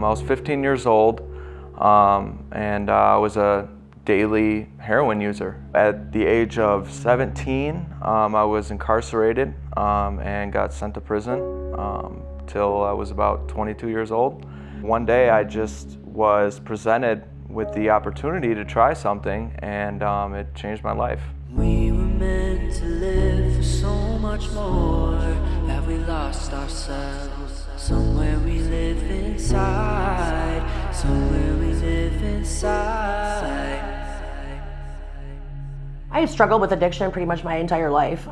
I was 15 years old, and I was a daily heroin user. At the age of 17, I was incarcerated and got sent to prison till I was about 22 years old. One day I just was presented with the opportunity to try something, and it changed my life. We were meant to live for so much more. Have we lost ourselves? Somewhere we live inside. Somewhere we live inside. I struggled with addiction pretty much my entire life.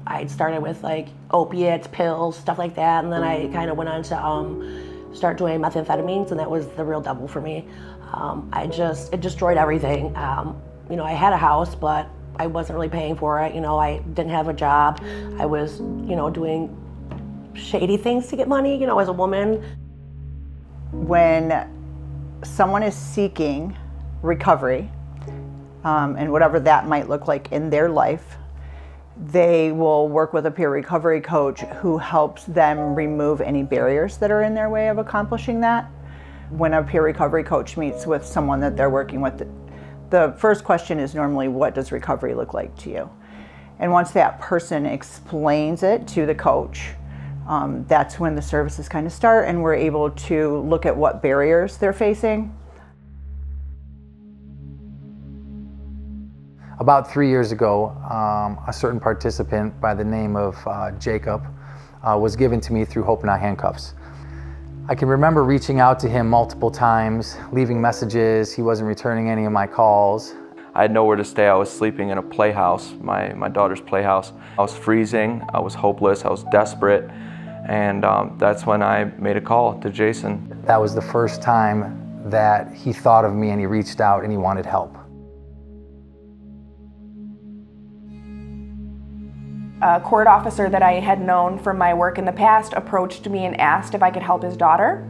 I started with like opiates, pills, stuff like that, and then I kind of went on to start doing methamphetamines, and that was the real devil for me. It destroyed everything. I had a house, but I wasn't really paying for it. I didn't have a job. I was, doing shady things to get money, as a woman. When someone is seeking recovery, and whatever that might look like in their life, they will work with a peer recovery coach who helps them remove any barriers that are in their way of accomplishing that. When a peer recovery coach meets with someone that they're working with, the first question is normally, what does recovery look like to you? And once that person explains it to the coach, that's when the services kind of start, and we're able to look at what barriers they're facing. About 3 years ago, a certain participant by the name of Jacob was given to me through Hope Not Handcuffs. I can remember reaching out to him multiple times, leaving messages. He wasn't returning any of my calls. I had nowhere to stay. I was sleeping in a playhouse, my daughter's playhouse. I was freezing, I was hopeless, I was desperate, and that's when I made a call to Jason. That was the first time that he thought of me, and he reached out and he wanted help. A court officer that I had known from my work in the past approached me and asked if I could help his daughter.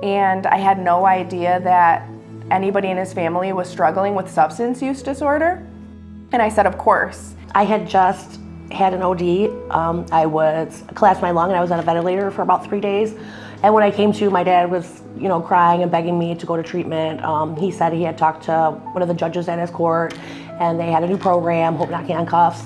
And I had no idea that anybody in his family was struggling with substance use disorder. And I said, of course. I had just had an OD. I collapsed my lung, and I was on a ventilator for about 3 days. And when I came to, my dad was, crying and begging me to go to treatment. He said he had talked to one of the judges at his court, and they had a new program, Hope Not Handcuffs,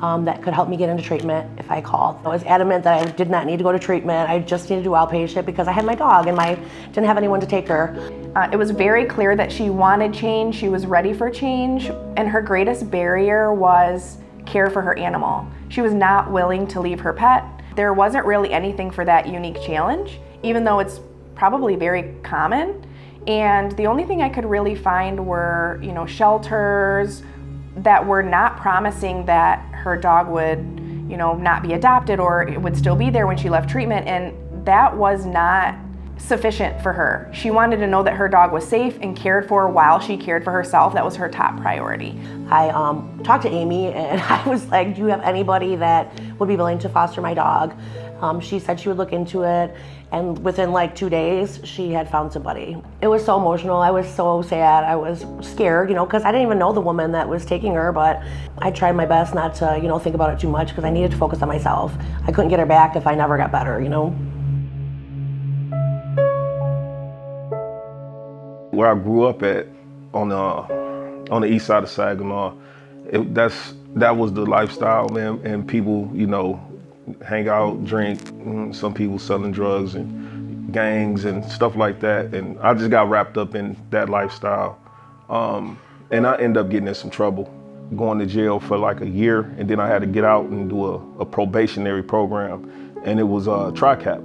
that could help me get into treatment if I called. I was adamant that I did not need to go to treatment. I just needed to do outpatient because I had my dog and I didn't have anyone to take her. It was very clear that she wanted change, she was ready for change, and her greatest barrier was care for her animal. She was not willing to leave her pet. There wasn't really anything for that unique challenge, even though it's probably very common. And the only thing I could really find were, shelters that were not promising that her dog would, not be adopted, or it would still be there when she left treatment, and that was not sufficient for her. She wanted to know that her dog was safe and cared for while she cared for herself. That was her top priority. I talked to Amy, and I was like, do you have anybody that would be willing to foster my dog? She said she would look into it, and within like 2 days, she had found somebody. It was so emotional. I was so sad. I was scared, because I didn't even know the woman that was taking her, but I tried my best not to, think about it too much because I needed to focus on myself. I couldn't get her back if I never got better, Where I grew up at, on the east side of Saginaw, that was the lifestyle, man, and people, hang out, drink, some people selling drugs and gangs and stuff like that. And I just got wrapped up in that lifestyle. And I ended up getting in some trouble, going to jail for like a year. And then I had to get out and do a probationary program. And it was TRICAP,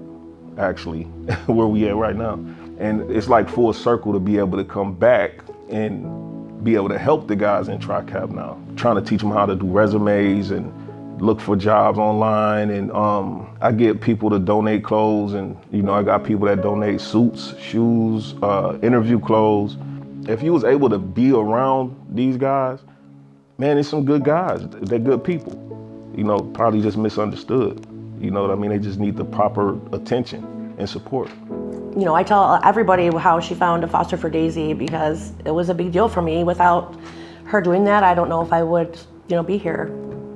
actually, where we at right now. And it's like full circle to be able to come back and be able to help the guys in TRICAP now. Trying to teach them how to do resumes and look for jobs online, and I get people to donate clothes, and I got people that donate suits, shoes, interview clothes. If you was able to be around these guys, man, it's some good guys. They're good people. Probably just misunderstood. You know what I mean? They just need the proper attention and support. I tell everybody how she found a foster for Daisy because it was a big deal for me. Without her doing that, I don't know if I would, be here,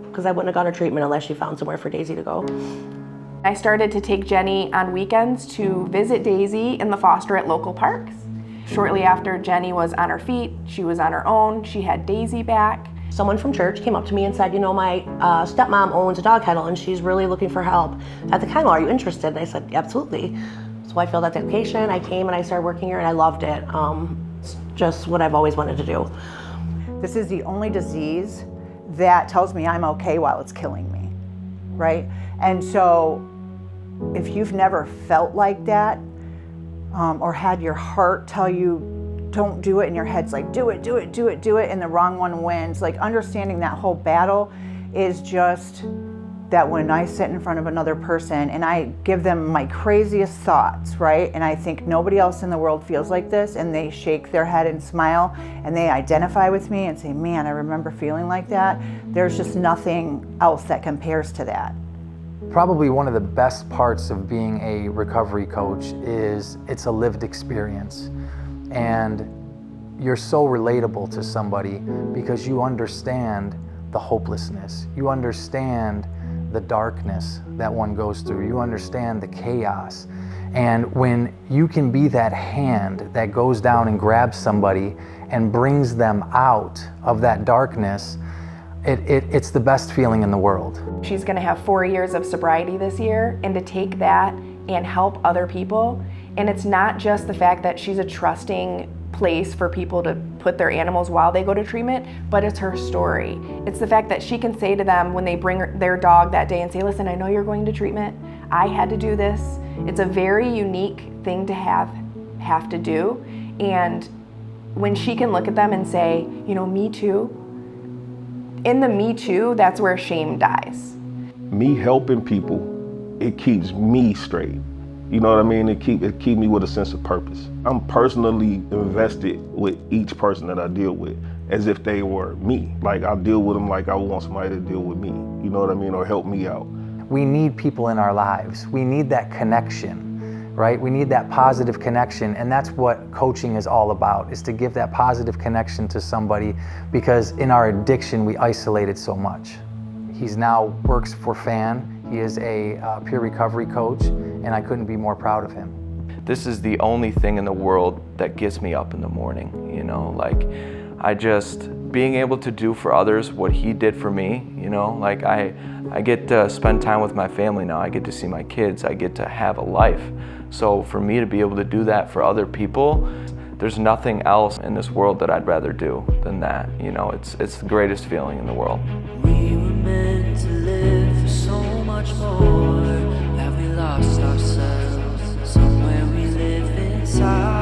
because I wouldn't have gone to treatment unless she found somewhere for Daisy to go. I started to take Jenny on weekends to visit Daisy and the foster at local parks. Shortly after Jenny was on her feet, she was on her own, she had Daisy back. Someone from church came up to me and said, you know, my stepmom owns a dog kennel and she's really looking for help at the kennel. Are you interested? And I said, absolutely. So I filled out the application, I came and I started working here and I loved it. It's just what I've always wanted to do. This is the only disease that tells me I'm okay while it's killing me, right? And so if you've never felt like that, or had your heart tell you don't do it, and your head's like do it, do it, do it, do it, and the wrong one wins, like understanding that whole battle is just that when I sit in front of another person and I give them my craziest thoughts, right? And I think nobody else in the world feels like this, and they shake their head and smile and they identify with me and say, man, I remember feeling like that. There's just nothing else that compares to that. Probably one of the best parts of being a recovery coach is it's a lived experience. And you're so relatable to somebody because you understand the hopelessness. You understand the darkness that one goes through. You understand the chaos. And when you can be that hand that goes down and grabs somebody and brings them out of that darkness, it's the best feeling in the world. She's gonna have 4 years of sobriety this year, and to take that and help other people. And it's not just the fact that she's a trusting place for people to put their animals while they go to treatment, but it's her story. It's the fact that she can say to them when they bring their dog that day and say, listen, I know you're going to treatment. I had to do this. It's a very unique thing to have to do. And when she can look at them and say, you know, me too, in the me too, that's where shame dies. Me helping people, it keeps me straight. You know what I mean? It keep me with a sense of purpose. I'm personally invested with each person that I deal with as if they were me. Like I deal with them like I would want somebody to deal with me. You know what I mean? Or help me out. We need people in our lives. We need that connection, right? We need that positive connection, and that's what coaching is all about, is to give that positive connection to somebody, because in our addiction, we isolate it so much. He's now works for FAN. He is a peer recovery coach, and I couldn't be more proud of him. This is the only thing in the world that gets me up in the morning, you know, like being able to do for others what he did for me, you know, like I get to spend time with my family now, I get to see my kids, I get to have a life. So for me to be able to do that for other people, there's nothing else in this world that I'd rather do than that, you know, it's the greatest feeling in the world. We were meant to live for so much more. Have we lost ourselves? Somewhere we live inside.